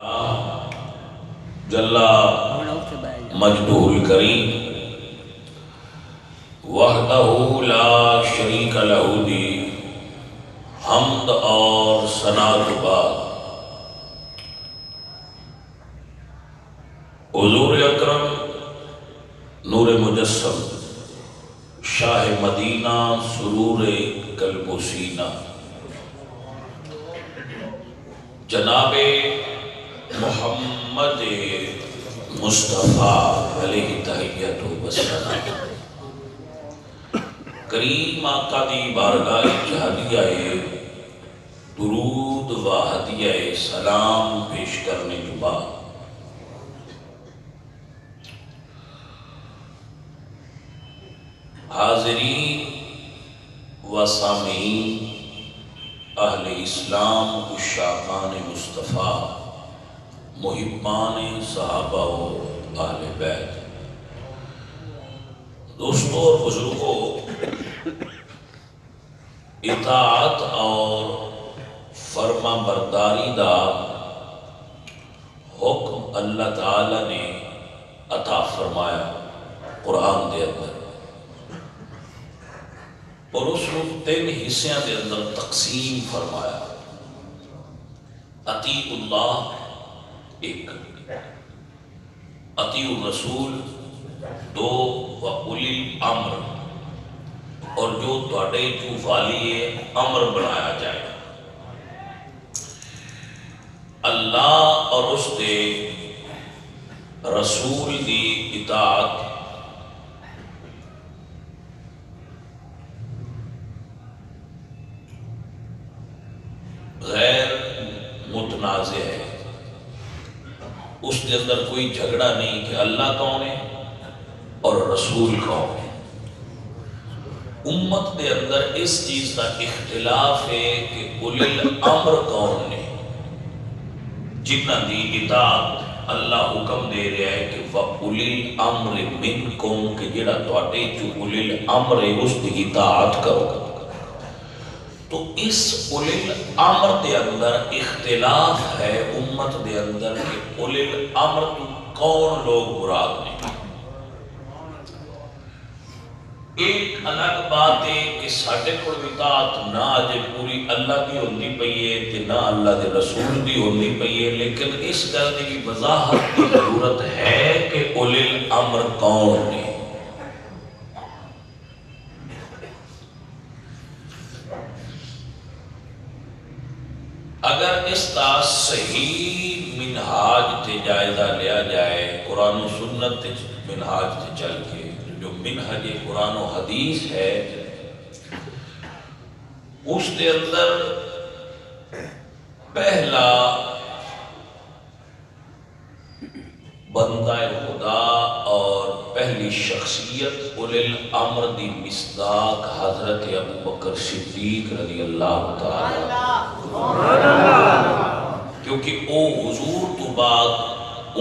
جل مجدہ الکریم وحدہ لا شریک لہ دی حمد اور ثنا کے بعد حضور اکرم نور مجسم شاہ مدینہ سرور قلب و سینہ جناب محمد مصطفیٰ علیہ تحیت و سلام کریم آقا دی بارگاہ جہادیہ درود و ہدیہ سلام پیش کرنے کے بعد حاضرین و سامعین اہل اسلام عشاقان مصطفیٰ محبان صحابہ و اہل بیت دوستوں اور بزرگوں، اطاعت اور فرما برداری دا حکم اللہ تعالی نے عطا فرمایا قرآن دے اندر، اور اس کو 3 حصوں کے اندر تقسیم فرمایا۔ اطیع اللہ 1، اطیع الرسول 2، و اولی الامر، اور جو تواڈے جو والی امر بنایا جائے اللہ اور اس دے رسول دی اطاعت غیر متنازع ہے، اس کے اندر کوئی جھگڑا نہیں کہ اللہ کون ہے اور رسول کون ہے۔ امت کے اندر اس چیز کا اختلاف ہے کہ اولی الامر کون نے، جنہ دی اطاعت اللہ حکم دے رہا ہے کہ وَأُولِي الْأَمْرِ مِنْكُمْ، کہ جڑا تواڈے جو اولی الامر ہے اس کی اطاعت کرو۔ تو اس اولی الامر دے اندر اختلاف ہے امت دے اندر کہ اولی الامر تو کون لوگ مراد نے۔ ایک الگ بات ہے کہ ساڈے کول اطاعت نہ اجے پوری اللہ دی ہوندی پئی ہے تے نہ اللہ دے رسول دی ہوندی پئی ہے، لیکن اس گل دی وضاحت کی ضرورت ہے کہ اولی الامر کون نے۔ اگر اس کا صحیح منہاج تے جائزہ لیا جائے، قرآن و سنت تے منہاج تے چل کے، جو منہج قرآن و حدیث ہے اس کے اندر پہلا بندہ خدا اور پہلی شخصیت اولی الامر دی مصداق حضرت ابوبکر صدیق رضی اللہ تعالی، کیونکہ او حضور تو بعد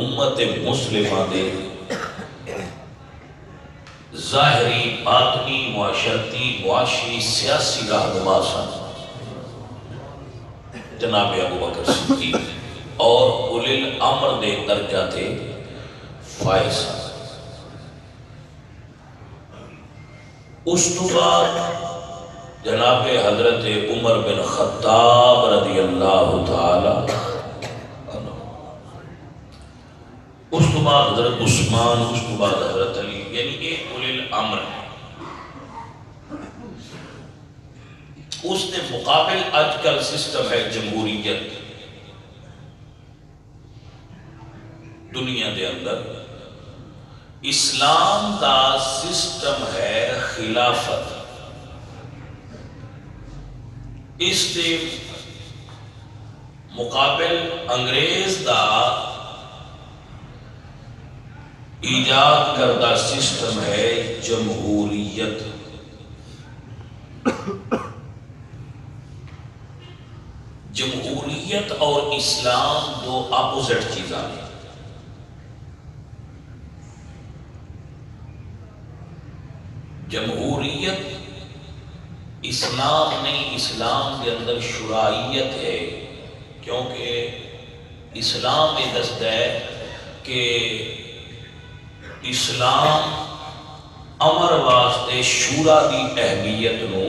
امت مسلمہ دے ظاہری باطنی معاشرتی معاشی سیاسی رہنما سن جناب ابوبکر صدیق، اور اولی الامر دے درجہ تھے فائز۔ اس تو بعد جناب حضرت عمر بن خطاب رضی اللہ تعالی، اس تو بعد حضرت عثمان، اس تو بعد حضرت علی، یعنی ایک اولی الامر ہے۔ اس نے مقابل آج کل سسٹم ہے جمہوریت دنیا دے اندر، اسلام دا سسٹم ہے خلافت۔ اس کے مقابل انگریز دا ایجاد کردہ سسٹم ہے جمہوریت۔ جمہوریت اور اسلام دو اپوزٹ چیزاں ہیں۔ جمہوریت اسلام نہیں، اسلام کے اندر شرائعت ہے، کیونکہ اسلام یہ دستا ہے کہ اسلام امر واسطے شورا دی اہمیت نو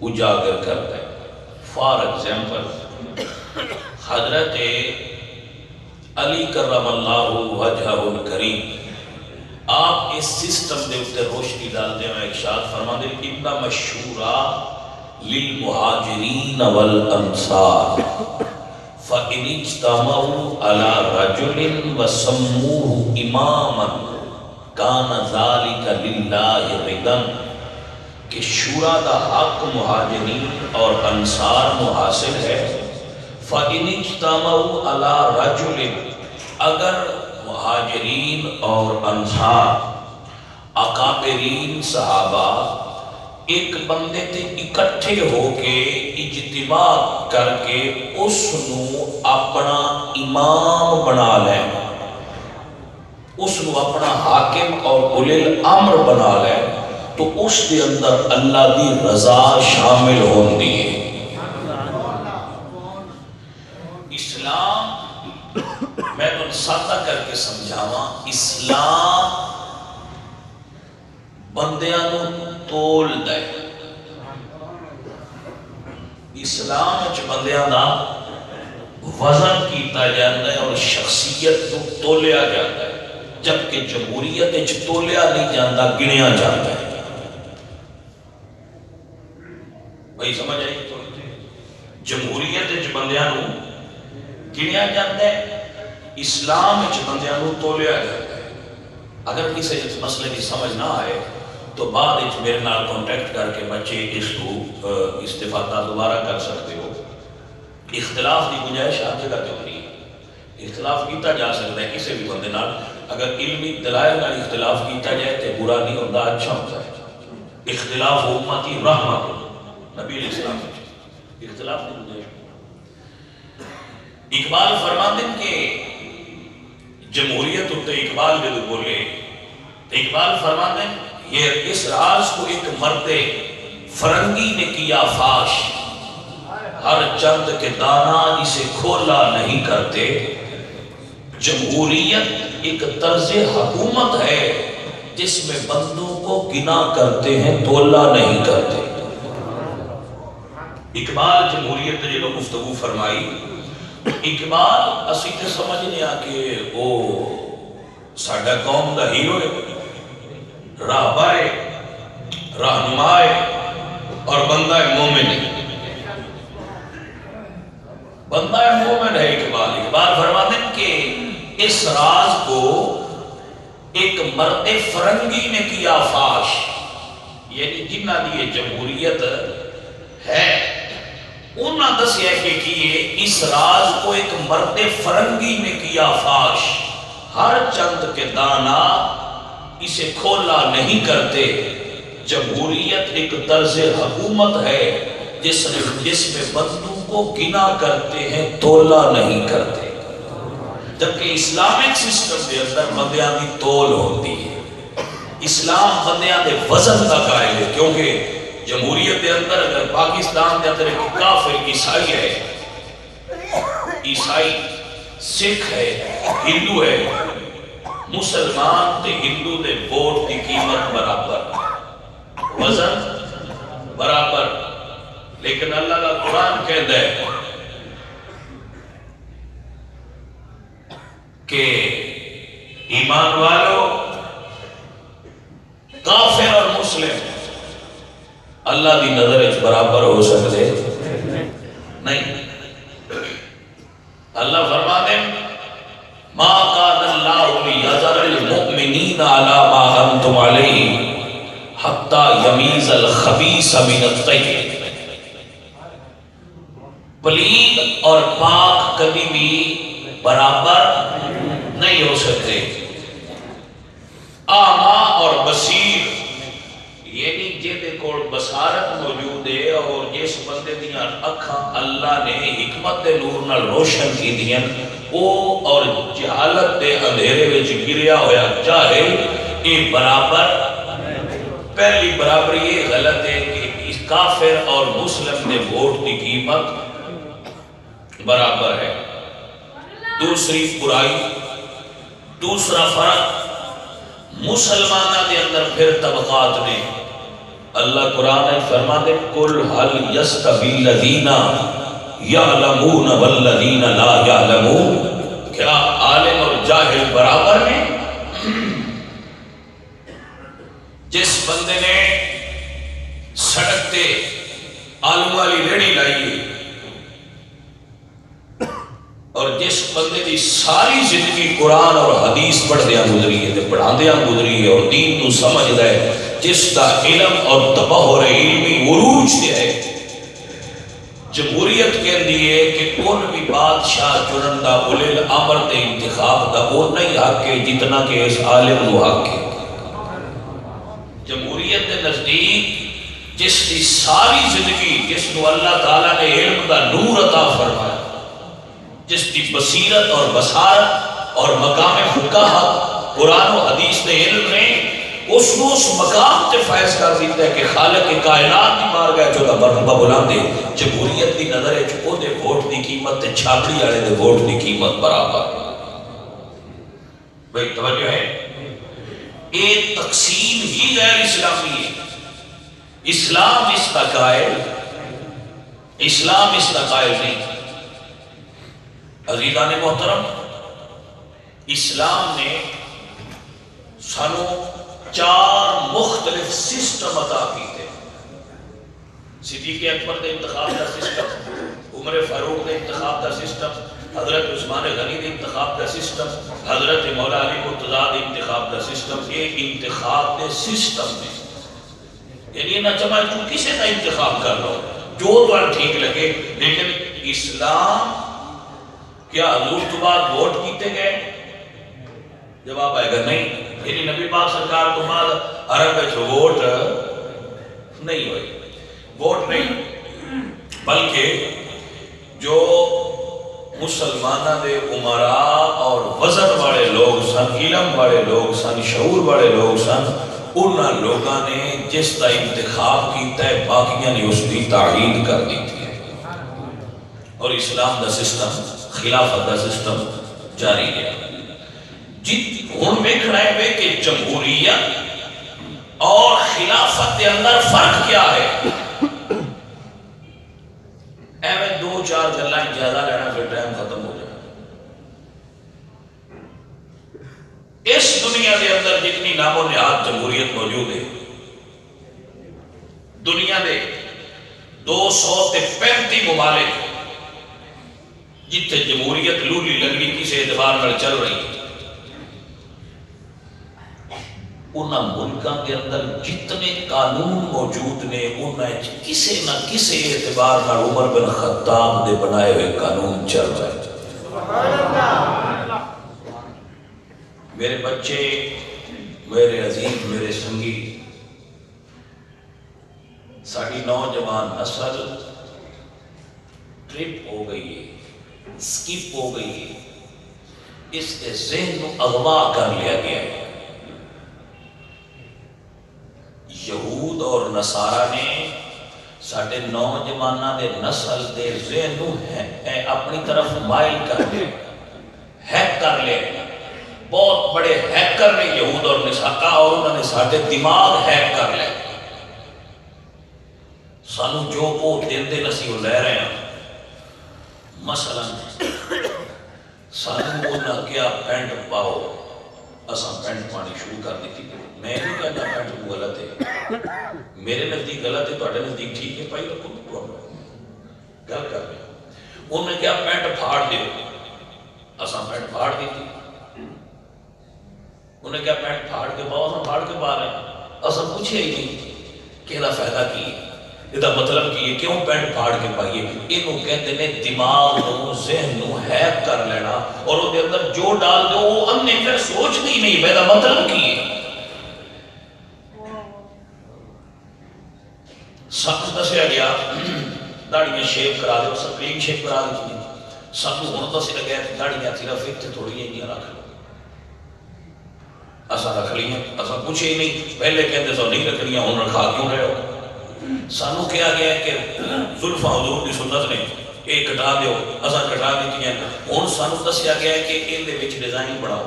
اجاگر کرتا ہے۔ فار ایگزامپل حضرت علی کرم اللہ وجہہ الکریم آپ اس سسٹم دے اتنے روشنی ڈالتے ہیں، ارشاد فرماتے ہیں انما الشورا للمہاجرین والانصار فإن اجتمعوا على رجل وسموه اماما كان ذلك للہ رضا، کہ شورا دا حق مہاجرین اور انصار محاصل ہے۔ فإن اجتمعوا على رجل، اگر مہاجرین اور انصار اکابرین صحابہ ایک بندے تے اکٹھے ہو کے اجتماع کر کے اس نو اپنا امام بنا لیں، اس نو اپنا حاکم اور اولی الامر بنا لیں، تو اس دے اندر اللہ دی رضا شامل ہوندی ہے۔ اسلام میں تو سادہ کر کے سمجھاواں، اسلام بندیاں نو تول دے، اسلام وچ بندیاں دا وزن کیتا جاتا ہے اور شخصیت کو تولیا جاتا ہے، جبکہ جمہوریت وچ تولیا نہیں جاتا، گنیا جاتا ہے۔ بھائی سمجھ آئی؟ جمہوریت وچ بندیاں نو گنیا جاتا ہے، اسلام وچ بندیاں نو تولیا جاتا ہے۔ اگر کسی اس مسئلے کی سمجھ نہ آئے تو بعد میرے نال کانٹیکٹ کر کے بچے اس کو استفادہ دوبارہ کر سکتے ہو۔ اختلاف کی گنجائش ہر جگہ تے ہو رہی ہے، اختلاف کیتا جا سکتا ہے کسی بھی بندے نال، اگر علمی دلائل نال اختلاف کیتا جائے تو برا نہیں ہوتا، اچھا ہوتا ہے۔ اختلاف امتی رحمت، نبی علیہ السلام نے اختلاف کی گنجائش۔ اقبال فرماتے ہیں کہ جمہوریت ہوتے اقبال جب بولے، اقبال فرماتے ہیں یہ اس راز کو ایک مرد فرنگی نے کیا فاش، ہر چند کے دانا اسے کھولا نہیں کرتے۔ جمہوریت ایک طرز حکومت ہے جس میں بندوں کو گنا کرتے ہیں، تولا نہیں کرتے۔ اقبال جمہوریت نے جو گفتگو فرمائی، اقبال اسی تے سمجھنے آ کہ وہ ساڈا قوم دا ہیرو ہے، راہبر ہے، رہنما ہے اور بندہ مومن ہے، بندہ مومن ہے اقبال۔ اقبال فرماتے ہیں کہ اس راز کو ایک مرد فرنگی نے کیا فاش، یعنی جنہ دی یہ جمہوریت ہے انہاں دسیا کہ اس راز کو ایک مرد فرنگی نے کیا فاش، ہر چند کے دانا اسے کھولا نہیں کرتے۔ جمہوریت ایک طرز حکومت ہے جس میں بندوں کو گنا کرتے ہیں، تولا نہیں کرتے۔ جبکہ اسلامک سسٹم کے اندر بندیاں کی تول ہوتی ہے، اسلام بندیاں دے وزن کا قائل ہے، کیونکہ جمہوریت کے اندر اگر پاکستان کے اندر ایک کافر عیسائی ہے، عیسائی سکھ ہے، ہندو ہے، مسلمان تے ہندو دے ووٹ کی قیمت برابر، وزن برابر، لیکن اللہ کا قرآن کہتا ہے کہ ایمان والو، کافر اور مسلم اللہ دی نظر اچ برابر ہو سکتے نہیں۔ اللہ فرماتے ہیں ما کان اللہ لیذر المؤمنین علی ما انتم علیہ حتی یمیز الخبیث من الطیب، پلید اور پاک کبھی بھی برابر نہیں ہو سکتے۔ آما اور بصیر، یعنی جیدے کول بصارت موجود ہے اور جس بندے دیاں اکھاں اللہ نے حکمت دے نور نال روشن کی دیاں، او اور جہالت دے اندھیرے وچ گریا ہویا جاہل، یہ برابر، پہلی برابری یہ غلط ہے کہ اس کافر اور مسلم دے ووٹ کی قیمت برابر ہے۔ دوسری برائی، دوسرا فرق مسلمانہ دے اندر پھر طبقات نے۔ اللہ قرآن ہے فرماتے قل هل يستوي الذين يعلمون والذين لا يعلمون، کیا عالم اور جاہل برابر ہیں؟ جس بندے نے سڑک تے آلو والی ریڑھی لائی اور جس بندے دی ساری زندگی قرآن اور حدیث پڑھ دیا گزری ہے، پڑھا دیا گزری ہے اور دین تو سمجھ دے، جس دا علم اور تبہر علمی عروج دے ہے، جمہوریت کہہ دیئے کہ کون بھی بادشاہ چنن دا اولے الامر دے انتخاب دا وہ نہیں حق ہے جتنا کہ اس عالم نو حق ہے۔ جمہوریت دے نزدیک جس دی ساری زندگی، جس نو اللہ تعالیٰ نے علم دا نور عطا فرمایا، جس کی بصیرت اور بصارت اور مقام فقاہت قرآن و حدیث نے علم نے اس مقام تے فائز کر دیتا ہے کہ خالق کائنات کی مار گئے جو دا مرتبہ بلان دے۔ جمہوریت دی نظر ہے چھو دے ووٹ دی قیمت تے چھاپڑی آڑے دے ووٹ دی قیمت برابر۔ بھئی توجہ ہے، ایک تقسیم ہی غیر اسلامی ہے۔ اسلام اس کا قائل، اسلام اس کا قائل نہیں۔ عزیزان محترم، اسلام نے سانو 4 مختلف سسٹم عطا کی تھے۔ صدیق اکبر دے انتخاب دا سسٹم، عمر فاروق دے انتخاب دا سسٹم، حضرت عثمان غنی دے انتخاب دا سسٹم، حضرت مولا علی مرتضیٰ دے انتخاب دا سسٹم۔ یہ انتخاب دے سسٹم میں یعنی نہ چمائے تو کسے کا انتخاب کر لو جو تو ٹھیک لگے، لیکن اسلام کیا حضور تو بعد ووٹ کیتے گئے؟ جواب آئے گا نہیں۔ یعنی نبی پاک سرکار تو بعد عرب میں جو ووٹ نہیں ہوئی، ووٹ نہیں، بلکہ جو مسلمانہ دے عمراء اور وزن والے لوگ سن، علم والے لوگ سن، شعور والے لوگ سن، انہاں لوگاں نے جس کا انتخاب کیتا ہے باقیاں نے اس کی تعیین کر دی تھی، اور اسلام دا سسٹم، خلافت دا سسٹم جاری ہے۔ ہن ویکھنا ہے کہ جمہوریت اور خلافت کے اندر فرق کیا ہے۔ ایویں 2-4 گلاں زیادہ لینا پھر ٹائم ختم ہو جائے۔ اس دنیا کے اندر جتنی نام و نہاد جمہوریت موجود ہے، دنیا کے 235 ممالک جتنے جمہوریت لولی لگڑی کسی اعتبار میں چل رہی ہے، انہاں ملکاں کے اندر جتنے قانون موجود نے انہاں کسی نہ کسی اعتبار میں عمر بن خطاب دے بنائے ہوئے قانون چل رہے ہیں۔ میرے بچے، میرے عزیز، میرے سنگی، ساڑھی نوجوان نسل ٹرپ ہو گئی ہے، سکپ ہو گئی ہے، اس کے ذہن کو اغوا کر لیا گیا ہے۔ یہود اور نصارہ نے ساڑھے نوجوانہ دے نسل دے ذہن کو اپنی طرف مائل کر لیا، ہیک کر لیا۔ بہت بڑے ہیکر نے یہود اور نصارہ، اور انہوں نے ساڑھے دماغ ہیک کر لیا۔ سانو جو وہ دن دن اسی وہ لے رہے ہیں۔ مثلا سانو انہاں کیا پینٹ پاؤ، اساں پینٹ پانی شروع کر دی تھی۔ میں نہیں کہتا پینٹ کو غلط ہے، میرے نزدیک غلط ہے، تواڈے نزدیک ٹھیک ہے، پائی رکھو پرابلم گل کر رہے ہیں۔ انہوں نے کیا پینٹ پھاڑ دیو، اساں پینٹ پھاڑ دی تھی۔ انہوں نے کیا پینٹ پھاڑ کے پاؤ، اساں پھاڑ کے پا رہے ہیں، اساں پوچھے ہی نہیں کہ دا فائدہ کی ہے، یہ دا مطلب کی ہے، کیوں پینٹ پھاڑ کے پائیے؟ انہوں کہتے ہیں دماغ نو ذہن نو ہیک کر لینا، اور وہ دے اندر جو ڈال دو وہ ہم نے پھر سوچتی نہیں میرا مطلب کی ہے۔ سب دسیا گیا داڑیاں شیپ کرا دو، سب کلین شیپ کرا دی، سب ہوں دس لگا داڑیاں صرف اتنے تھوڑی ہیں رکھ لو، اساں رکھ لی ہیں، اساں پوچھے ہی نہیں، پہلے کہتے سو نہیں رکھ لیا، ہوں رکھا کیوں رہے ہو؟ سانو کیا گیا ہے کہ زلفاں حضور کی سنت نے یہ کٹا دیو، اساں کٹا دیتی ہیں. ہن سانو دسیا گیا ہے کہ ان دے وچ ڈیزائن بڑھاؤ.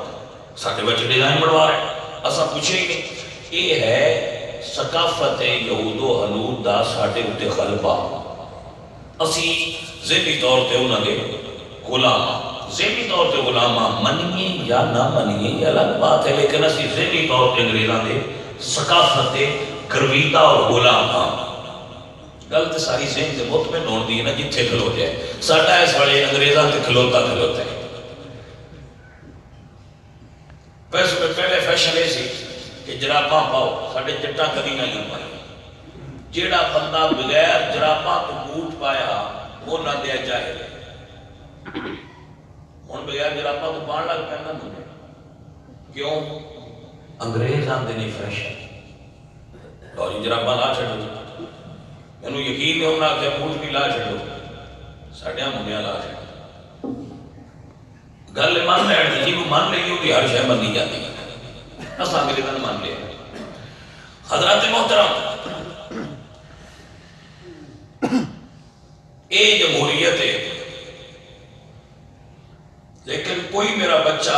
ساڈے بچے ڈیزائن بڑھوا رہے ہیں، اساں پوچھے ہی نہیں. یہ ہے ثقافت یہود و ہنود دا ساڈے اُتے غلبہ. اسی ذہنی طور تے انہاں دے غلام، ذہنی طور تے غلام منیے یا نہ منیے یہ الگ بات ہے، لیکن اسی ذہنی طور تے انگریزاں دے ثقافت گرویدہ اور غلام ہاں. گل تے ساری ذہن تے مطمئن ہون دی ہے نا جتھے کھلو جائے. ساڈا اس والے انگریزاں تے کھلوتا ہے. پہلے فیشن یہ سی کہ جراباں پاؤ، ساڈے جٹاں کبھی نہیں پائے. جیڑا بندہ بغیر جراباں تو بوٹ پایا وہ نہ دیا جائے. ہن بغیر جراباں تو پان لگ پہننا مجھے کیوں؟ انگریز آندے نے فیشن. لو جی جراباں لا چھڈو. مینوں یقین نہیں ہونا کہ بوٹ بھی لا چھڈو، ساڈیاں منڈیاں لا چھڈو. گل من لین جی من لئی ہوتی ہر شے منی جاتی ہے. اصل انگریزاں نے مان لیا. حضرات محترم، یہ جمہوریت ہے، لیکن کوئی میرا بچہ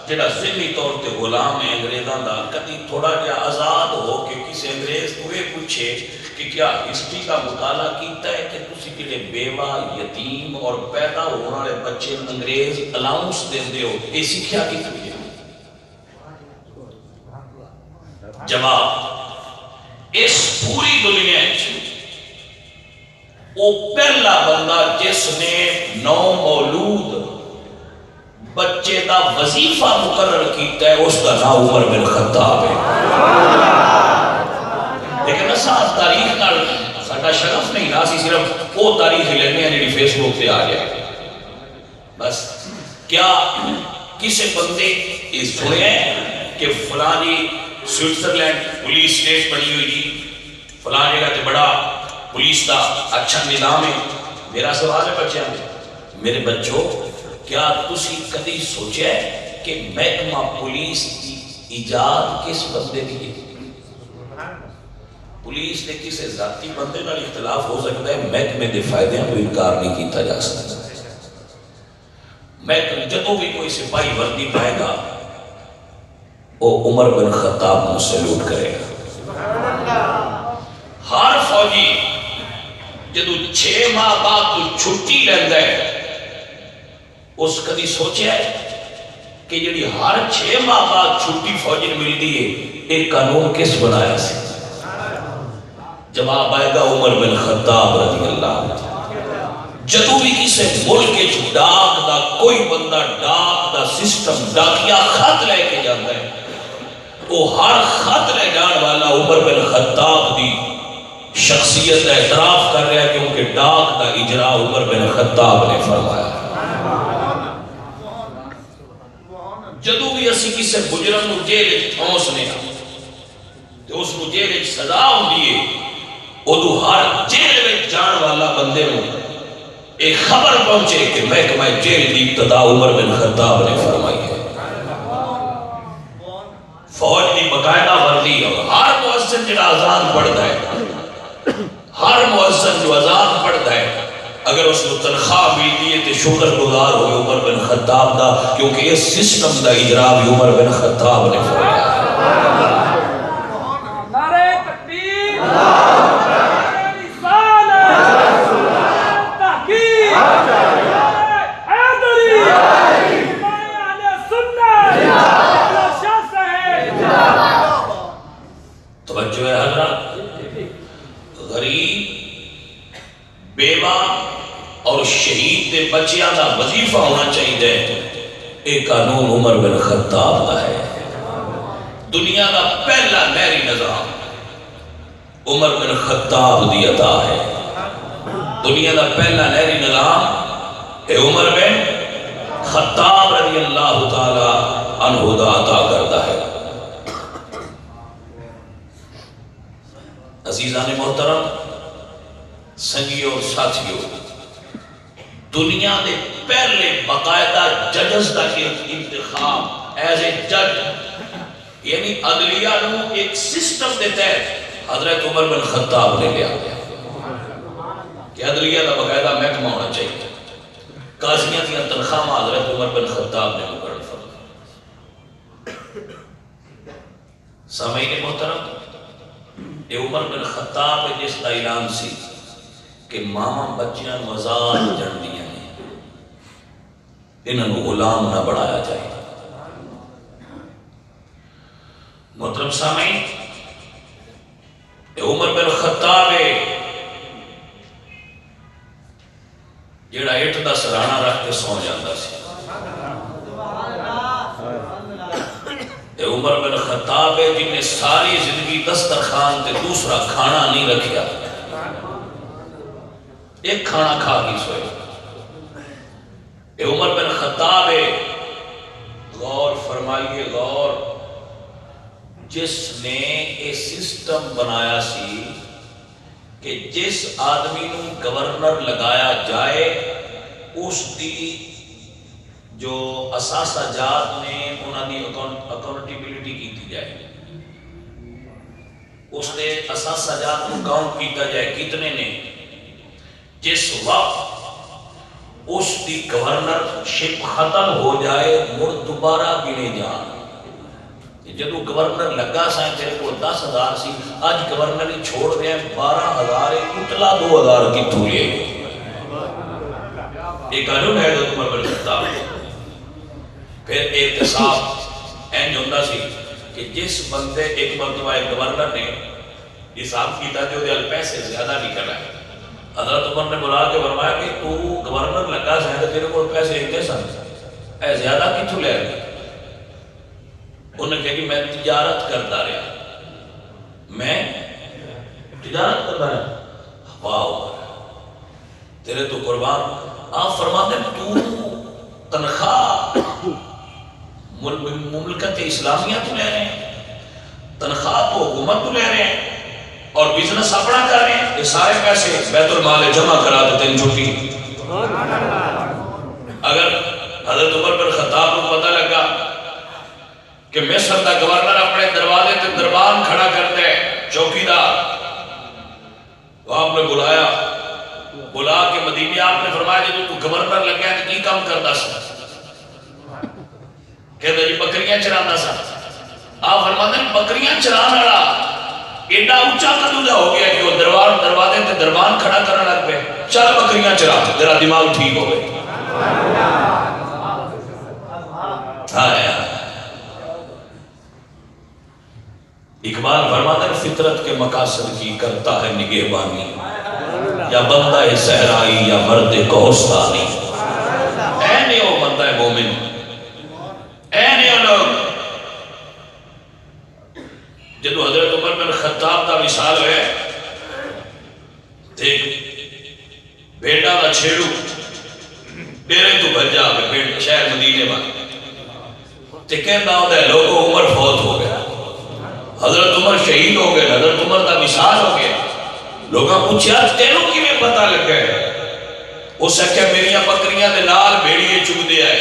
جڑا ذہنی طور تے غلام ہے انگریزاں دا کدی تھوڑا جہا آزاد ہو کہ کسی انگریز کو یہ پوچھے کہ کیا ہسٹری کا مطالعہ کیتا ہے کہ تسی جڑے بیوہ یتیم اور پیدا ہونے والے بچے انگریز الاؤنس دیندے ہو یہ سیکھیا کی ہے؟ جواب، اس پوری دنیا وہ پہلا بندہ جس نے نو مولود بچے دا وظیفہ مقرر کیتا ہے اس کا نام عمر بن خطاب ہے. لیکن اساس تاریخ نال ساڈا شرف نہیں نا، اسی صرف وہ تاریخ لینے ہیں جڑی فیس بک تے آ جائے. بس کیا کسی بندے یہ سنے کہ فلانی سوئٹزرلینڈ پولیس اسٹیٹ بنی ہوئی جی، فلاں جگہ تے بڑا پولیس دا اچھا نظام ہے؟ میرا سوال ہے بچیاں میں، میرے بچوں کیا تسی کدی سوچا ہے کہ محکمہ پولیس کی ایجاد کس بندے کی ہے؟ پولیس نے کسی ذاتی بندے نال اختلاف ہو سکتا ہے، محکمے دے فائدے کو انکار نہیں کیتا جا سکتا. محکمہ جدوں بھی کوئی سپاہی وردی پائے گا وہ عمر بن خطاب کو سیلوٹ کرے گا. ہر فوجی جدو 6 ماہ بعد تو چھٹی لیندہ ہے، اس کدی سوچیا ہے کہ جڑی ہر 6 ماہ بعد چھٹی فوجی مل دی ہے ایک قانون کس بنایا سے؟ جواب آئے گا عمر بن خطاب رضی اللہ عنہ. جدو بھی کسی ملک کے ڈاک دا کوئی بندہ ڈاک دا سسٹم ڈاکیا خط لے کے جاتا ہے، وہ ہر خط لے جان والا عمر بن خطاب دی شخصیت اعتراف کر رہا ہے کیونکہ ڈاک دا اجرا عمر بن خطاب نے فرمایا. جدو بھی اسی کسی مجرم نو جیل پہنچنے تو اس کو جیل سزا ہوندی ہے، ادو ہر جیل میں جان والا بندے نو ایک خبر پہنچے کہ محکمہ جیل دی ابتدا عمر بن خطاب نے فرمائی ہے. فوج کی باقاعدہ وردی اور ہر مؤذن جڑا اذان پڑھتا ہے، ہر مؤذن جو اذان پڑھتا ہے اگر اس کو تنخواہ ملتی ہے تو شکر گزار ہوئے عمر بن خطاب دا، کیونکہ اس سسٹم دا اجرا بھی عمر بن خطاب نے فرمایا. نعرہ تکبیر، نعرہ رسالت، تحقیق، حیدری، اہل سنت، شاہ صاحب. توجہ ہے حضرات، غریب بیوہ اور شہید دے بچیاں دا وظیفہ ہونا چاہیے. ایک قانون عمر بن خطاب دا ہے. دنیا دا پہلا نہری نظام عمر بن خطاب دی عطا ہے. دنیا دا پہلا نہری نظام ہے عمر بن خطاب رضی اللہ تعالی عنہ دا عطا کرتا ہے. عزیزان محترم، سنگیوں اور ساتھیوں، دنیا دے پہلے باقاعدہ ججز دا انتخاب ایز اے جج یعنی عدلیہ نو ایک سسٹم دیتا ہے، حضرت عمر بن خطاب نے لیا کہ عدلیہ کا باقاعدہ محکمہ ہونا چاہیے. قاضیاں کی تنخواہ حضرت عمر بن خطاب نے مقرر فرمایا. سامعین محترم، یہ عمر بن خطاب جس کا اعلان سی کہ ماما بچیاں آزاد جاندیاں نے، انہوں غلام نہ بڑھایا جائے. محترم سامعین، عمر بن خطاب جیڑا اٹھ دا سرانہ رکھ کے سو جاتا سی. عمر بن خطاب جن نے ساری زندگی دسترخوان تے دوسرا کھانا نہیں رکھیا، ایک کھانا کھا کے سوئے. عمر بن خطاب غور فرمائیے، غور، جس نے یہ سسٹم بنایا سی کہ جس آدمی نو گورنر لگایا جائے اس دی جو اثاثہ جات نے انہوں نے اکاؤنٹیبلٹی کی جائے، اس نے اثاثہ جات کو کاؤنٹ کیتا جائے کتنے نے. جس وقت اس دی گورنر شپ ختم ہو جائے مڑ دوبارہ گنے جان. جدو گورنر لگا سا تیرے کو 10,000 سی، آج گورنر ہی چھوڑ رہے ہیں 12,000، اتلا 2,000 کی تھولے. ایک قانون ہے جو عمر بن خطاب. پھر احتساب اینج ہوتا سی کہ جس بندے ایک مرتبہ گورنر نے حساب کیتا جو دے پیسے زیادہ نہیں کرنا ہے، حضرت عمر نے بلا کے فرمایا کہ تو گورنر لگا سا ہے تیرے کو پیسے اتنے سن، اے زیادہ کتوں لے رہے؟ انہوں نے کہا کہ میں تجارت کرتا رہا، میں تجارت کرتا رہا. واہ تیرے تو قربان. آپ فرماتے ہیں تو تنخواہ مملکت اسلامیہ تو لے رہے ہیں، تنخواہ تو حکومت تو لے رہے ہیں، اور بزنس اپنا کر رہے ہیں. یہ سارے پیسے بیت المال جمع کرا دیتے ہیں چھٹی. اگر حضرت عمر بن خطاب کو پتہ لگا کہ مصر دا گورنر اپنے دروازے تے دربان کھڑا کرتے چوکیدار، تو آپ نے بلایا، بلا کے مدینے آپ نے فرمایا جب تو گورنر لگ گیا تو کی کام کرتا سا؟ کہتا جی بکریاں چرانا سا. آپ فرماتے ہیں بکریاں چران والا ایڈا اونچا قدودہ ہو گیا کہ وہ دروازے تے دربان کھڑا کرنا لگ پہ، چل بکریاں چرا، تیرا دماغ ٹھیک ہو گئے. اقبال فرماتا ہے فطرت کے مقاصد کی کرتا ہے نگہبانی، یا بندہ صحرائی یا مرد کوہستانی. اے نیو بندہ مومن، اے نیو لوگ. جدو حضرت عمر بن خطاب کا مثال ہے، دیکھ بیٹا دا چھیڑو ڈیرے تو بھر جا کے شہر مدینے میں تے کہندا ہوندا ہے لوگوں عمر فوت ہو گیا، حضرت عمر شہید ہو گئے، حضرت عمر کا مثال ہو گیا. لوگاں پوچھا تینوں کی میں پتہ لگ گئے؟ اس نے کہا میریاں بکریاں دے نال بھیڑیے چگ دے آئے،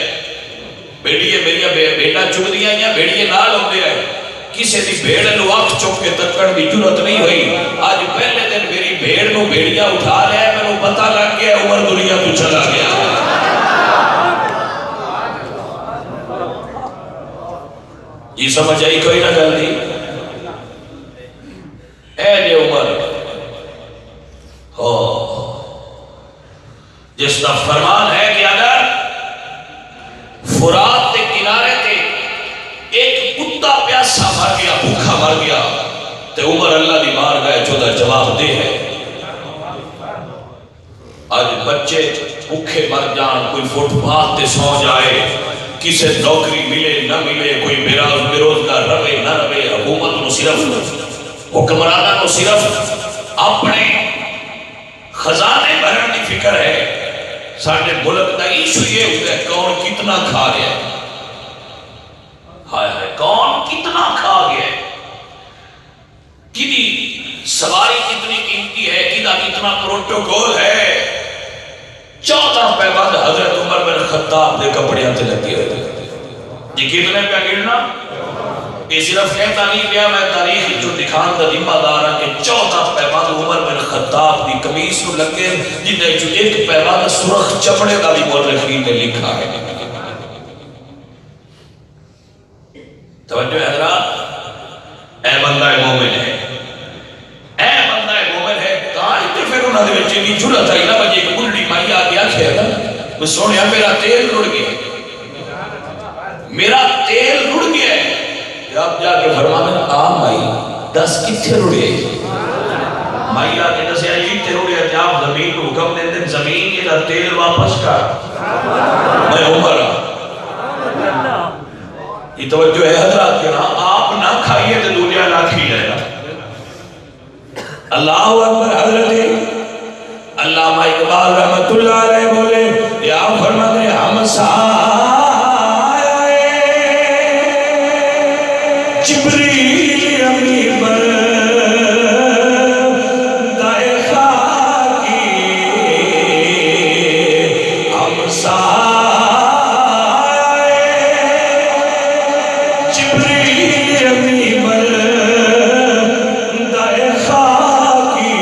بھیڑیے میریاں بیٹا چگ دیا یا بھیڑیے نال ہو دے آئے. کسی دی بھیڑ نو آنکھ چک کے تکڑ دی جرت نہیں ہوئی. آج پہلے دن میری بھیڑ نو بھیڑیاں اٹھا لیا، میں نو پتہ لگ گیا عمر دنیا تو چلا گیا. یہ سمجھ آئی کوئی نہ گل دی؟ اے لے عمر ہو جس کا فرمان ہے کہ اگر فرات کے کنارے تے ایک کتا پیاسا مر گیا، بھوکا مر گیا، تے عمر اللہ دی بار گئے چودہ جواب دے ہے. آج بچے بھوکے مر جان، کوئی فٹ پاتھ تے سو جائے، کسے نوکری ملے نہ ملے، کوئی بیروزگار روے نہ روے، حکومت نو صرف حکمرانہ کو صرف اپنے خزانے بھرنے کی فکر ہے. ساڑھے ملک دا ایشو یہ ہوتا ہے کون کتنا کھا گیا ہے. ہائے ہائے کون کتنا کھا گیا ہے، کدی سواری کتنی قیمتی ہے، کدھا کتنا پروٹوکول ہے. 14 پیبند حضرت عمر بن خطاب دے کپڑیاں تے لگے ہوئے. یہ کتنے پہ گرنا؟ یہ صرف کہتا نہیں پیا، میں تاریخ جو دکھان کا ذمہ دار ہوں کہ 14 پیوند عمر بن خطاب کی قمیص نو لگے، جن جو ایک پیوند سرخ چمڑے کا بھی مورخین نے لکھا ہے۔ توجہ حضرات، اے بندہ مومن ہے، اے بندہ مومن ہے، کہاں اتنے پھر انہوں نے بچے کی جرت آئی نہ بجے کہ بلڈی مائی آ گیا کھیلا، میں سونیا میرا تیل رڑ گیا، میرا تیل رڑ گیا ہے۔ آپ جا کے فرمانا آ مائی 10 کتھے رڑے، مائی آ کے 10 یا کتھے رڑے، جاب زمین کو حکم دے دیں زمین یہ دا تیل واپس کر، میں عمر آ۔ یہ توجہ ہے حضرات کے نا، آپ نہ کھائیے تو دنیا نہ کھیلے گا۔ اللہ اکبر۔ حضرت علامہ اقبال رحمت اللہ علیہ بولے، یا فرماتے ہم جبریل امی بر دائے خاکی، ہم جبریل امی بر دائے خاکی،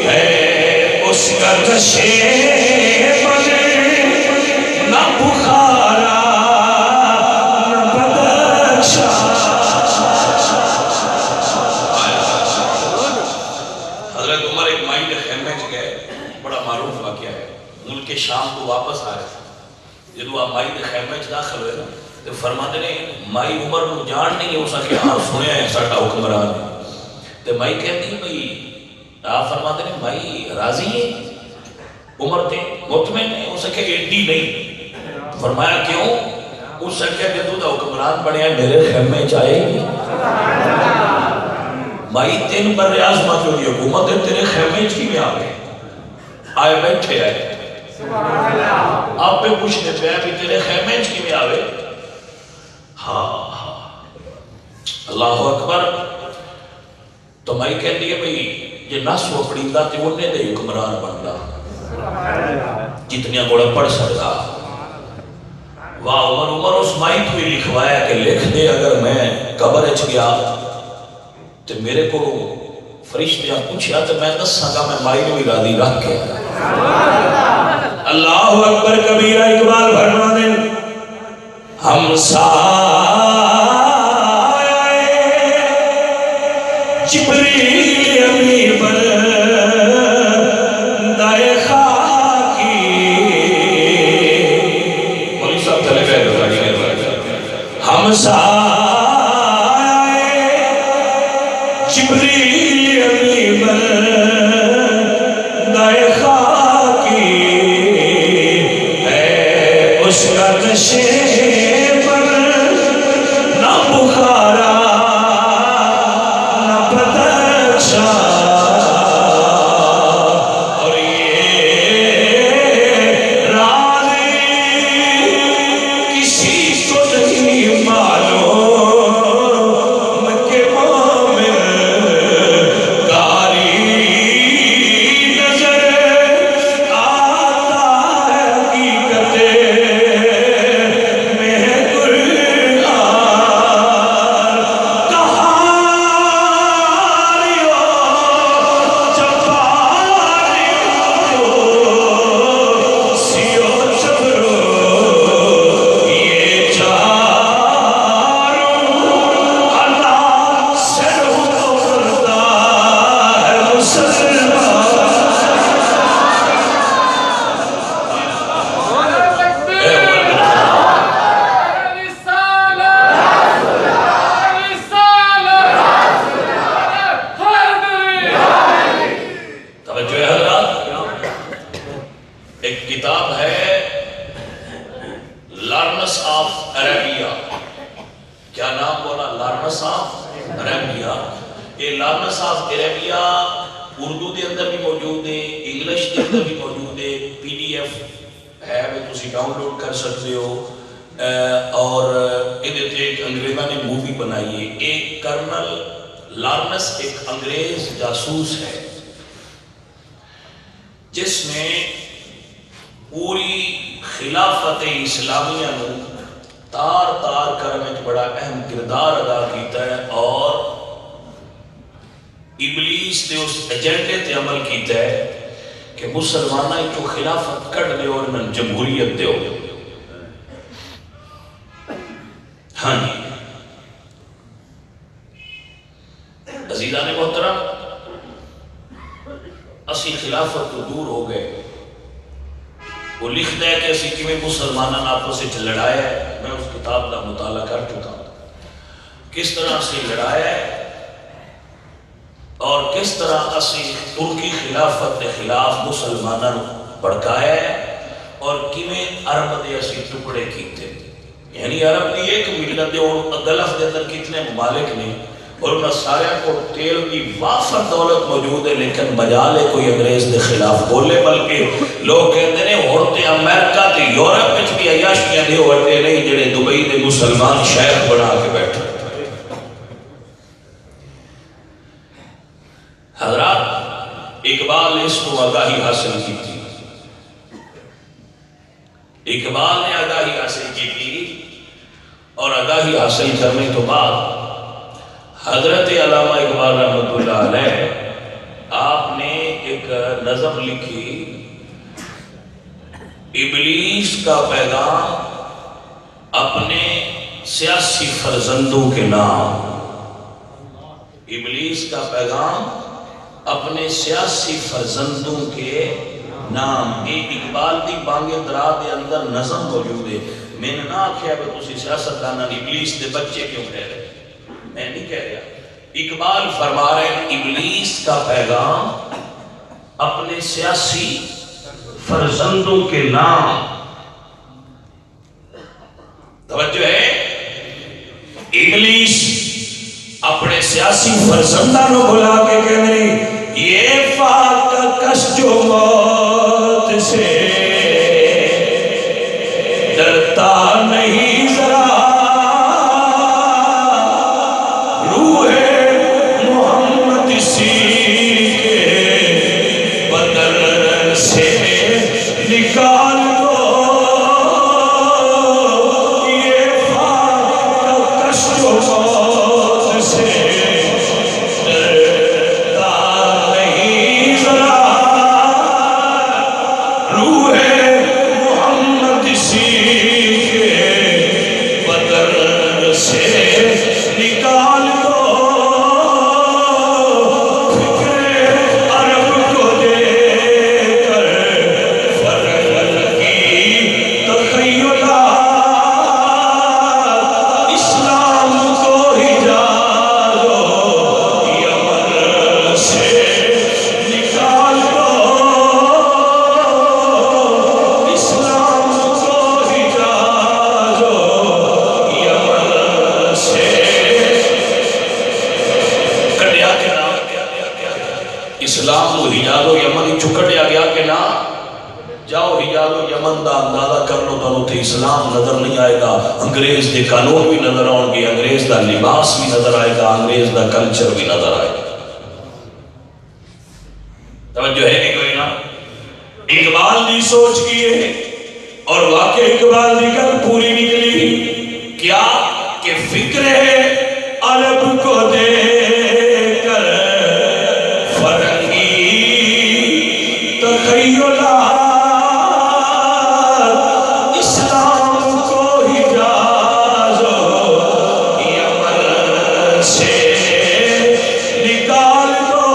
اے اس کا نشے بنے نہ بخارا شام کو واپس آ رہے تھے، جدو آپ مائی دے خیمے چ داخل ہوئے نا تو فرماتے نے مائی عمر نو جان نہیں ہے، اس نے ہاں سنیا ہے ساڈا حکمران نے، تو مائی کہتی بھئی آپ فرماتے نے مائی راضی ہے عمر تے مطمئن ہے، اس نے ایڈی نہیں، فرمایا کیوں؟ اس نے کہا کہ تو دا حکمران بڑھیا میرے خیمے چاہے گی، مائی تین بر ریاض جو دی حکومت ہے تیرے خیمے چ کی میں آگئے آئے بیٹھے آئے، آپ پہ پوچھنے پہ بھی تیرے خیمے کی میں آوے، ہاں اللہ اکبر۔ تو میں کہہ دیا بھئی یہ ناس و پڑیندہ تے انہیں دے حکمران بندہ جتنیا گوڑا پڑھ سکتا، واہ عمر اس مائی تو ہی لکھوایا کہ لکھ دے اگر میں قبر اچ گیا تو میرے کو فرشتیاں پوچھیا تو میں دساں گا میں مائی نے بھی راضی رکھ کے۔ اللہ اکبر کبیرہ۔ اقبال فرما دیں ہم جبریل امی بر دائے خاکی، مولی صاحب چلے گئے، ہم جبریل امی بر دائے خاکی، اے اس کا نشے پر نہ بخارا نہ پتچا، اور یہ راضی کسی کو نہیں معلوم کہ مومن اردو دے اندر بھی موجود ہے، انگلش دے اندر بھی موجود ہے، پی ڈی ایف ہے میں تسی ڈاؤن لوڈ کر سکتے ہو، اور ایک انگریزہ نے مووی بنائی ہے۔ ایک کرنل لارنس ایک انگریز جاسوس ہے جس نے پوری خلافت اسلامیہ نو تار تار کرنے بڑا اہم کردار ادا کیتا ہے اور ابلیس نے اس ایجنڈے تے عمل کیتا ہے کہ مسلمانہ جو خلافت کٹ دے اور انہوں جمہوریت دے ہو. ہاں جی عزیزان محترم، اسی خلافت تو دور ہو گئے. وہ لکھتا ہے کہ اسی کیویں مسلمانوں نے آپس وچ لڑایا ہے. میں اس کتاب کا مطالعہ کر چکا ہوں کس طرح سے لڑایا ہے اور کس طرح اسی ترکی خلافت کے خلاف مسلمانوں بڑکایا ہے اور کیویں عرب دے اسی ٹکڑے کیتے. یعنی عرب دی ایک ملت دے اور گلف دے اندر کتنے ممالک نے اور انہاں سارے کو تیل کی وافر دولت موجود ہے، لیکن بجالے کوئی انگریز دے خلاف بولے. بلکہ لوگ کہتے ہیں ہوتے امریکہ تے یورپ وچ بھی عیاشیاں دے ہوتے نہیں جڑے دبئی دے مسلمان شیخ بنا کے بیٹھے. حضرات اقبال نے اس کو آگاہی حاصل کی تھی. اقبال نے آگاہی حاصل کی تھی اور آگاہی حاصل کرنے تو بعد حضرت علامہ اقبال رحمۃ اللہ علیہ آپ نے ایک نظم لکھی، ابلیس کا پیغام اپنے سیاسی فرزندوں کے نام. ابلیس کا پیغام اپنے سیاسی فرزندوں کے نام. ایک اقبال دی بانگ درا دے اندر نظم موجود ہے. میں نے نہ آخیا کہ تسی سیاستداناں ابلیس دے بچے کیوں کہہ رہے، میں نہیں کہہ رہا. اقبال فرما رہے ہیں ابلیس کا پیغام اپنے سیاسی فرزندوں کے نام. توجہ ہے، ابلیس اپنے سیاسی فرزندوں کو بلا کے کہنے یہ فاقہ کش جو موت سے ڈرتا نہیں ذرا، روح محمد سی کے بدن سے نکال دو. یہ فاقہ کش جو موت سے ڈرتا نہیں ذرا، روح محمد سی نکال دو. فکر عرب کو دے کر فرق کی تخیلات، اسلام کو ہجا دو، یمن سے نکال دو. اسلام کو ہجا دو، یمن سے اسلام کو حجاز و یمن چکڑیا گیا کہ نہ جاؤ حجاز و یمن دا اندازہ کر لو تو تے اسلام نظر نہیں آئے گا. انگریز دے قانون بھی نظر آؤں گے، انگریز دا لباس بھی نظر آئے گا، انگریز دا کلچر بھی نظر آئے گا. توجہ ہے کہ کوئی نہ اقبال دی سوچ کیے اور واقع اقبال دی گل پوری نکلی. کیا کہ فکر عرب کو دے کر فرنگی تخیلات، اسلام کو حجاز و یمن سے نکال دو.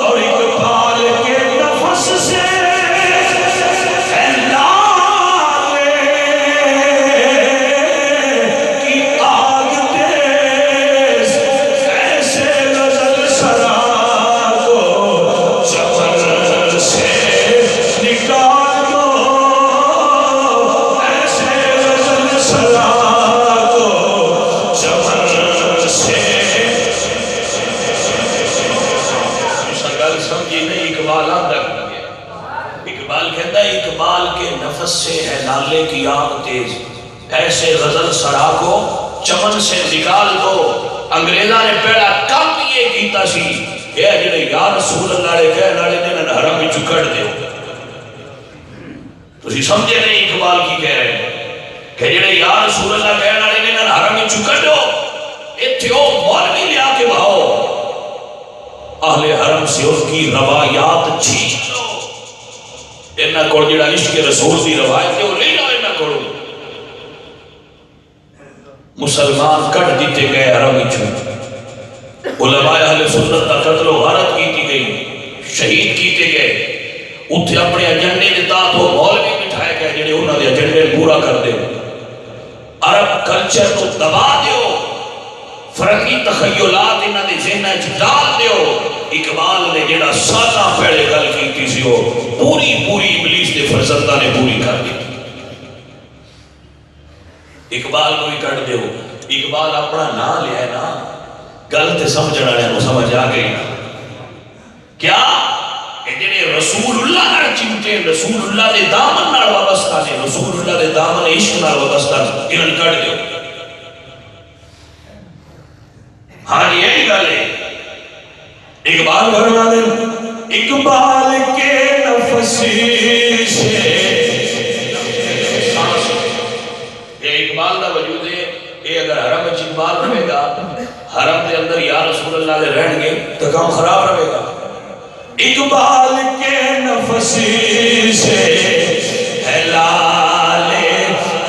اور اقبال کے نفس سے اقبال کے نفس سے ہے نالے کی آگ تیز، ایسے غزل سڑا کو چمن سے نکال دو. انگریزہ نے پہلا کام یہ کیتا سی کہ جنہیں یا رسول اللہ نے کہہ لڑے دن حرم میں چکڑ دے. تو اسی سمجھے نہیں اقبال کی کہہ رہے ہیں کہ جڑے یا رسول اللہ کہنے والے نے انہاں حرم وچ کڈو ایتھے او مولوی لیا کے بہاؤ اہل حرم سے اس کی روایات چھین لو انہاں کول جڑا عشق رسول دی روایت ہے وہ لے لو انہاں کول مسلمان کٹ دیتے گئے حرم وچ علماء اہل سنت کا قتل و غارت کیتی گئی شہید کیتے گئے اتھے اپنے ایجنڈے کے تحت وہ مولوی بٹھائے گئے جڑے انہاں دے ایجنڈے پورا کر دے عرب کلچر کو دبا دیو فرقی تخیلات انہاں دے ذہن وچ ڈال دیو اقبال نے جڑا ساتاں پہلے گل کیتی سی وہ پوری ابلیس دے فرزنداں نے پوری کر دی اقبال کو ہی کٹ دیو اقبال اپنا نام لیا ہے نا گل تے سمجھن والے کو سمجھ آ گئی کیا کہ جڑے رسول اللہ نال چمٹے رسول اللہ دے دامن نال وابستہ نے رسول اللہ دے دامن عشق نال وابستہ انہاں کٹ دیو ہاں یہی گل ہے اقبال فرما دے اقبال کے نفس سے یہ اقبال دا وجود ہے یہ اگر حرم وچ اقبال رہے گا حرم دے اندر یا رسول اللہ دے رہن گے تو کام خراب رہے گا اقبال کے نفس سے ہے لالے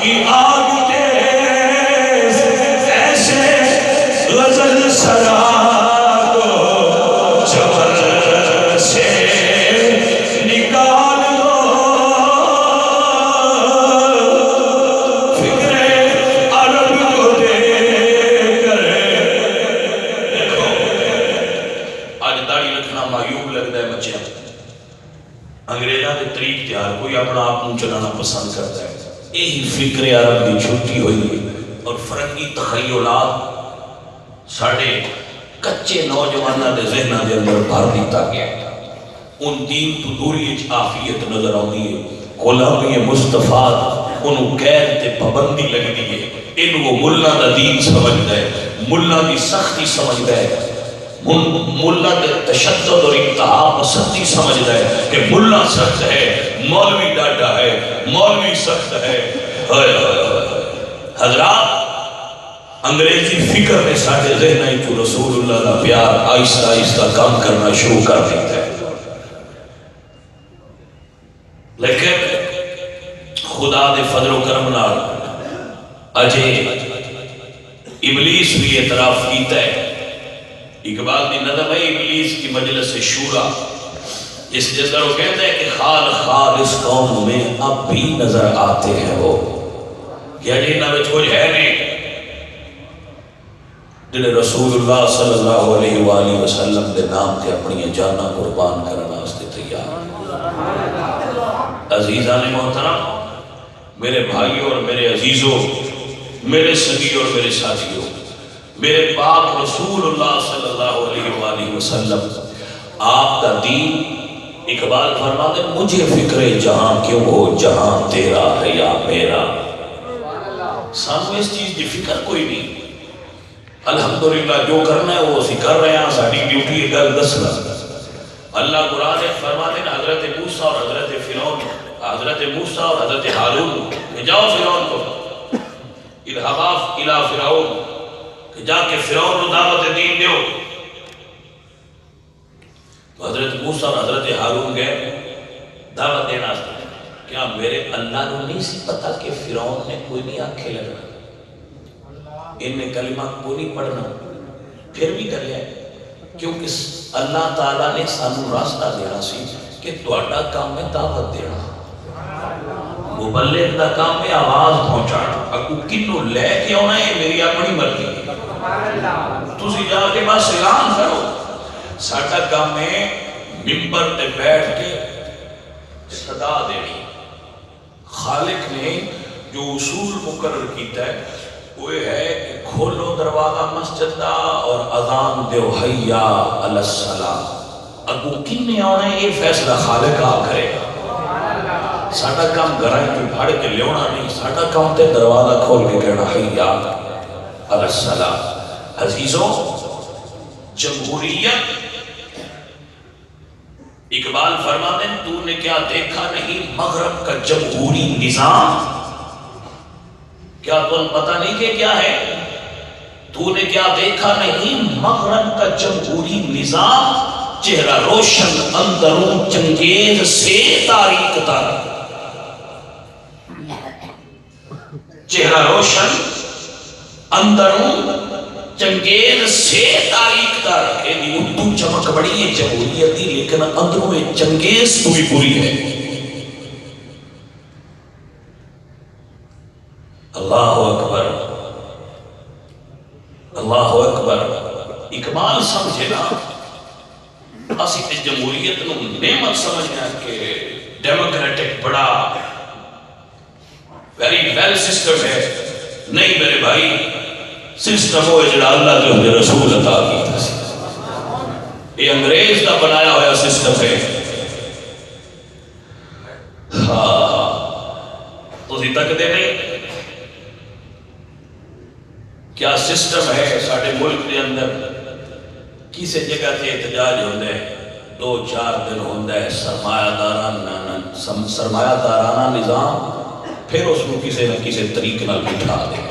کی آگ تیز ایسے غزل سرا کو چمر سے نکال دو فکر عرب کو دے کر دیکھو آج داڑھی رکھنا معیوب لگتا ہے بچے انگریزاں دے طریق تیار کوئی اپنا آپ کو چلانا پسند کرتا ہے یہی فکر عرب کی چھٹی ہوئی اور فرقی تخیلات ساڑھے کچے نوجوانہ دے ذہنہ دے اندر بھر دیتا گیا ان دین تو دوری عافیت نظر آتی ہے غلامی مصطفیٰ انہوں قید تے پابندی لگ دی ہے انہوں ملہ دا دین سمجھتا ہے ملہ دی سختی سمجھتا ہے ملہ دے تشدد اور انتہا پسندی سمجھتا ہے کہ ملہ سخت ہے مولوی ڈاٹا ہے مولوی سخت ہے حضرات انگریزی فکر میں ساڑھے ذہن تو رسول اللہ کا پیار آہستہ آہستہ کام کرنا شروع کر دیتا ہے لیکن خدا دے فضل و کرم نال اجے ابلیس بھی اعتراف کیتا ہے اقبال دی نظم ہے ابلیس کی مجلس شورا اس جس طرح وہ کہتا ہے کہ خال خال اس قوم میں اب بھی نظر آتے ہیں وہ یعنی نہ وچ کچھ ہے نہیں جنہیں رسول اللہ صلی اللہ علیہ وآلہ وسلم دے نام تے اپنی جانا قربان کرنا واسطے تیار عزیزان محترم میرے بھائیوں اور میرے عزیزوں میرے سگی اور میرے ساتھیوں میرے پاک رسول اللہ صلی اللہ علیہ وآلہ وسلم آپ کا دین اقبال فرماتے مجھے فکر جہاں کیوں ہو جہاں تیرا ہے یا میرا سانو اس چیز کی فکر کوئی نہیں الحمدللہ جو کرنا ہے وہ اسی کر رہے ہیں ساڑھی ڈیوٹی ہے گل دسنا اللہ قرآن فرماتے ہیں حضرت موسیٰ اور حضرت فرعون حضرت موسیٰ اور حضرت ہارون کہ جاؤ فرعون کو اذهبا الى فرعون کہ جا کے فرعون کو دعوت دین دیو حضرت موسیٰ اور حضرت ہارون گئے دعوت دینا کیا میرے اللہ نے نہیں سی پتا کہ فرعون نے کوئی نہیں آنکھیں لگا ان میں کلمہ کو نہیں پڑھنا پھر بھی کر لیا کیونکہ اللہ تعالیٰ نے سانو راستہ دینا سی کہ تہاڈا کام ہے دعوت دینا مبلغ دا کام ہے آواز پہنچانا اگو کنو لے کے آنا ہے میری اپنی مرضی تسی جا کے بس اعلان کرو ساڈا کام ہے ممبر تے بیٹھ کے صدا دینی خالق نے جو اصول مقرر کیتا ہے وہ ہے کہ کھولو دروازہ مسجد دا اور اذان دیو حیا علی الصلاۃ اگو کنے آنا ہے یہ فیصلہ خالق آ کرے گا ساڈا کام گھراں کو بھاڑ کے لیونا نہیں ساڈا کام تے دروازہ کھول کے کہنا حیا علی الصلاۃ عزیزوں جمہوریت اقبال فرماتے ہیں تو نے کیا دیکھا نہیں مغرب کا جمہوری نظام کیا تمہیں پتہ نہیں کہ کیا ہے؟ تو نے کیا دیکھا نہیں؟ مغرب کا جمہوری نظام، چہرہ روشن اندروں چنگیز سے تاریخ تک، چہرہ روشن اندروں چنگیز سے تاریخ تک. اردو چمک بڑی ہے جمہوریت دی، لیکن اندروں میں چنگیز تو بھی بری ہے. اللہ اکبر، اللہ اکبر. اقبال سمجھے نا، اسی اس جمہوریت نو نعمت سمجھنا کہ ڈیموکریٹک بڑا ویری ویل سسٹم ہے. نہیں میرے بھائی، سسٹم ہوئے جڑا اللہ کے حضور رسول عطا کیتا سی. یہ انگریز کا بنایا ہوا سسٹم ہے. ہاں تو اسی تک دے نہیں کیا سسٹم ہے ساڑھے ملک کے اندر. کسی جگہ تے احتجاج ہوندے 2-4 دن ہوندے سرمایہ دارانہ نظام، پھر اس کو کسی نہ کسی طریقے نال بٹھا دے.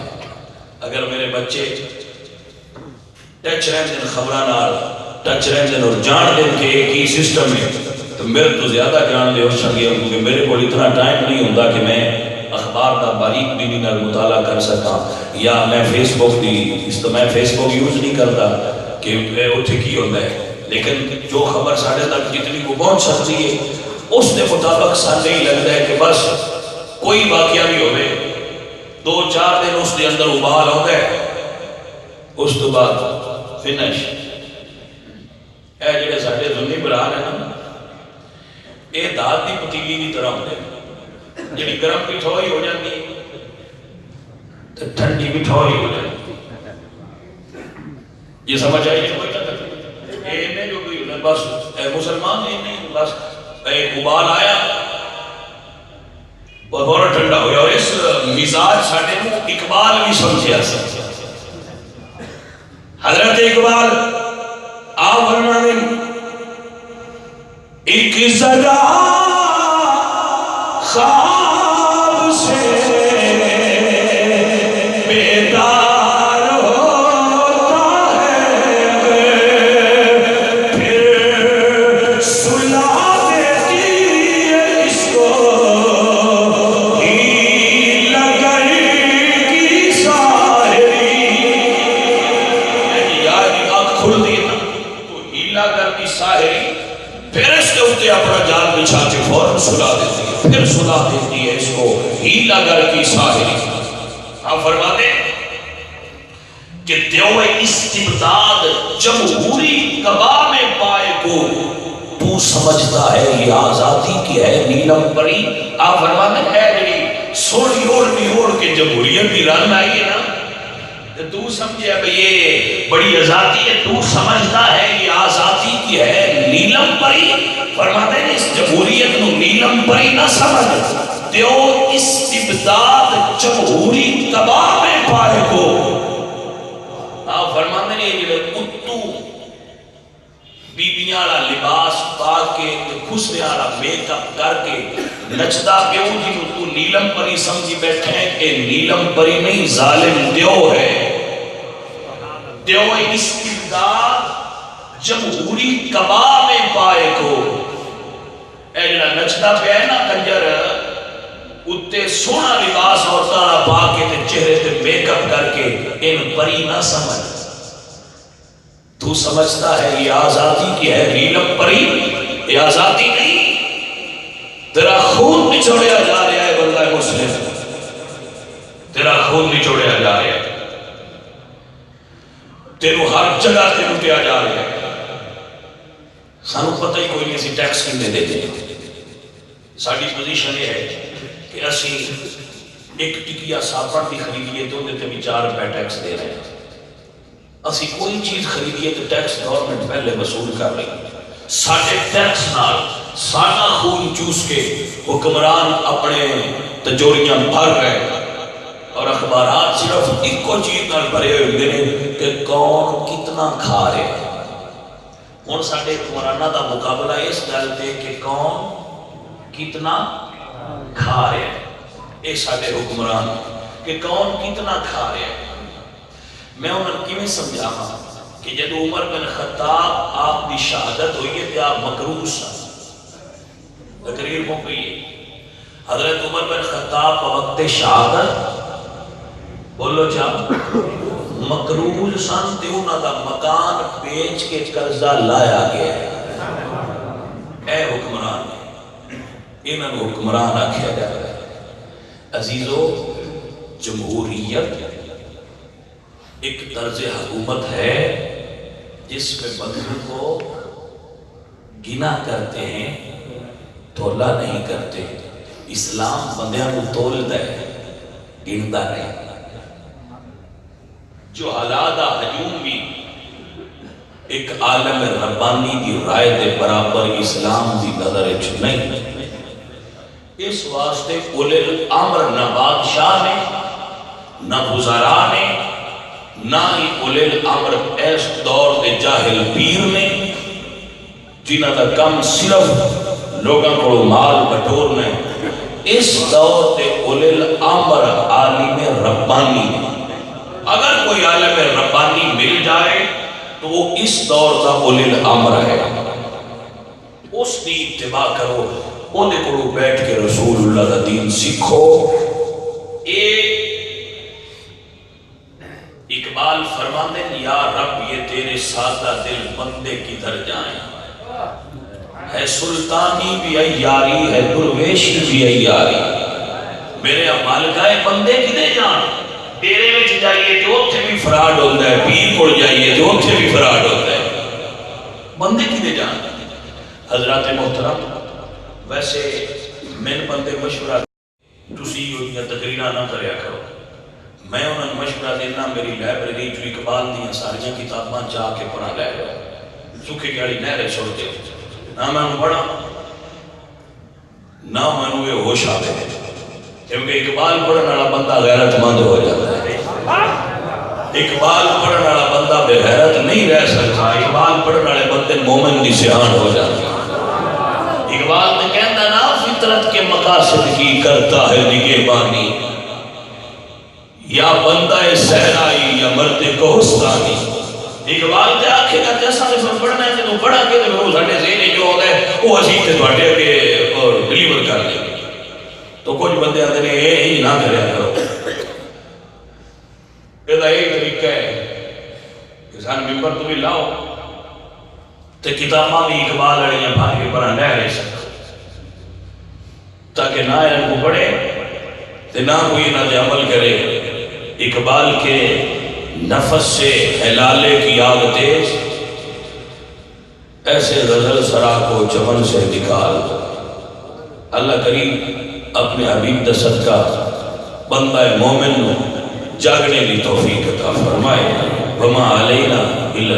اگر میرے بچے ٹچ رہندے خبراں نال ٹچ رہندے اور جان دیں کہ ایک ہی سسٹم ہے، تو میرے تو زیادہ جان دے ہو سکے، کیونکہ میرے کو اتنا ٹائم نہیں ہوتا کہ میں اخبار کا باریک بینی نال مطالعہ کر سکا، یا میں فیس بک دی میں فیس بک یوز نہیں کرتا کہ اتنے کی ہوتا ہے. لیکن جو خبر ساڑھے تک جتنی کو پہنچ سکتی ہے اس کے مطابق ساتھ نہیں لگتا ہے کہ بس کوئی واقعہ بھی ہوئے 2-4 دن اس کے اندر ابال ہوتا ہے، اس تو بعد فنش. اے جڑے ساڑھے ظلمی بران ہیں نا، اے داد دی پتیلی کی طرح ہوتے ہیں، جڑی گرم پٹھوئی ہو جاتی ہے تو ٹھنڈی پٹھوئی ہو جاتی ہے. یہ سمجھ آئی نہیں؟ اے میں جو کوئی بس اے مسلمان نہیں، بس ایک ابال آیا اور بہت ٹھنڈا ہو گیا. اور اس مزاج ساڑھے کو اقبال بھی سمجھے آسا. حضرت اقبال آپ فرمانے ایک ذرا خواب سے بیدار ہوتا ہے، پھر سلا دیتی ہے اس کو ہیلا گر کی ساحری. یعنی آنکھ کھل دی نا تو ہیلا گر کی ساحری، پھر اس کے اوپر اپنا جال بچھا کے فوراً سلا دیتی ہے، پھر سلا دیتی ہے اس کو ہیلا گر کی ساحری. آپ فرماتے کہ دیو استبداد جمہوری کبا میں پائے کو تو سمجھتا ہے یہ آزادی کی ہے نیلم پری. آپ فرماتے ہے جڑی سوڑی اوڑ کے جمہوریت بھی رن آئی ہے نا، تو سمجھے اب یہ بڑی آزادی ہے، تو سمجھتا ہے یہ آزادی کی ہے نیلم پری. فرماتے ہیں اس جمہوریت نو نیلم پری نہ سمجھ، دیو استبداد جمہوری کبا میں پائے کو. آپ فرماتے ہیں یہ اتو بیبیاں والا لباس پا کے خسرے والا میک اپ کر کے نچتا پیو جی تو نیلم پری سمجھی بیٹھے ہیں کہ نیلم پری نہیں، ظالم دیو ہے. دیو استبداد جمہوری کبا میں پائے کو. اے جڑا نچتا پیا ہے نا کنجر، اتے سونا لباس اور تارا پا کے چہرے تے میک اپ کر کے ان پری نہ سمجھ. تو سمجھتا ہے یہ آزادی کی ہے نیلم پری، یہ آزادی نہیں. تیرا خون نچوڑیا جا رہا ہے بندہ مسلم، تیرا خون نچوڑیا جا رہا ہے، تیرو ہر جگہ تے لٹیا جا رہا ہے. سانو پتہ ہی کوئی نہیں اسی ٹیکس کنے دے دیں. ساڑی پوزیشن یہ ہے کہ اسی ایک ٹکیا ساپن بھی خریدیے تو دیتے بھی 4 روپے ٹیکس دے رہے ہیں. اسی کوئی چیز خریدیے تو ٹیکس گورنمنٹ پہلے وصول کر لیں. ساڑھے ٹیکس نال ساڑھا خون چوس کے حکمران اپنے تجوریاں بھر رہے، اور اخبارات صرف ایک کو چیز نال بھرے ہوئے ہیں کہ کون کتنا کھا رہے ہیں. اور ساڑھے حکمرانہ دا مقابلہ اس گل پہ کہ کون کتنا کھا رہے ہیں. اے ساڑھے حکمران کہ کون کتنا کھا رہا ہے. میں انہوں کی میں سمجھا کہ جب عمر بن خطاب آپ دی شہادت ہوئی ہے تو آپ مکروہ سا تقریر ہو گئی ہے. حضرت عمر بن خطاب کا وقت شہادت بولو جا مکروہ سن تے انہاں دا مکان بیچ کے قرضہ لایا گیا ہے. اے حکمران انہاں نو حکمران آکھیا جاتا ہے. عزیزو جمہوریت ایک طرز حکومت ہے جس میں بندوں کو گنا کرتے ہیں تولا نہیں کرتے. اسلام بندیاں کو تولتا ہے گنتا نہیں. جو حالات ہجوم بھی ایک عالم ربانی دی رائے دے برابر اسلام دی نظر نہیں. اس واسطے اولے الامر نہ بادشاہ نے نہ وزراء نے نہ ہی اولے الامر اس دور دے جاہل پیر نے جنہ کا کم صرف لوگوں کو مال بٹورنا. اس دور دے اولے الامر عالم ربانی. اگر کوئی عالم ربانی مل جائے تو وہ اس دور کا اولے الامر ہے. اس کی اتباع کرو. انہیں کو بیٹھ کے رسول اللہ کا دین سیکھو. اقبال فرماتے ہیں یا رب یہ تیرے سادہ دل بندے کدھر جائیں. ہے سلطانی بھی عیاری ہے درویشی بھی عیاری. میرے مالکائے بندے کدھر جان. ڈیرے میں جائیے جو اتھے بھی فراڈ ہوتا ہے. پیر کو جائیے جو اتھے بھی فراڈ ہوتا ہے. بندے کدھر جان. حضرات محترم ویسے میں بندے مشورہ تسی ہوئی تقریرہ نہ کریا کرو. میں انہوں نے مشورہ دینا میری لائبریری جو اقبال دیا ساریاں کتاباں جا کے پڑھا لے رہا. سکھے گاڑی نہرے چھوڑتے نہ میں انہوں پڑھا نہ میں انہوں یہ ہوش آتے ہیں. کیونکہ اقبال پڑھنے والا بندہ غیرت مند ہو جاتا ہے. اقبال پڑھنے والا بندہ بے غیرت نہیں رہ سکتا. اقبال پڑھنے والے بندے مومن دی سیان ہو جاتا ہے. اقبال نے کہنا نا فطرت کے مقاصد کی کرتا ہے نگہبانی. یا بندہ صحرائی یا مرد کوہستانی. اقبال تے آکھے گا جیسا نے پڑھنا ہے تو پڑھا کے تو ساڈے ذہن جو ہوتا ہے وہ اسی تے تواڈے اگے ڈیلیور کر دیں. تو کچھ بندے آتے ہیں یہ نہ کریا کرو. یہ طریقہ ہے کہ سان ممبر تو بھی لاؤ تے کتاباں بھی اقبال والیاں بھائی کے پڑھا لے رہے سکتے تاکہ نہ ان کو پڑھے تے نہ کوئی نہ دے عمل کرے. اقبال کے نفس سے حلالے کی آگ تیز ایسے غزل سرا کو چمن سے نکال. اللہ کریم اپنے حبیب دا صدقہ بندہ مومن جاگنے کی توفیق عطا فرمائے. وما علینا الا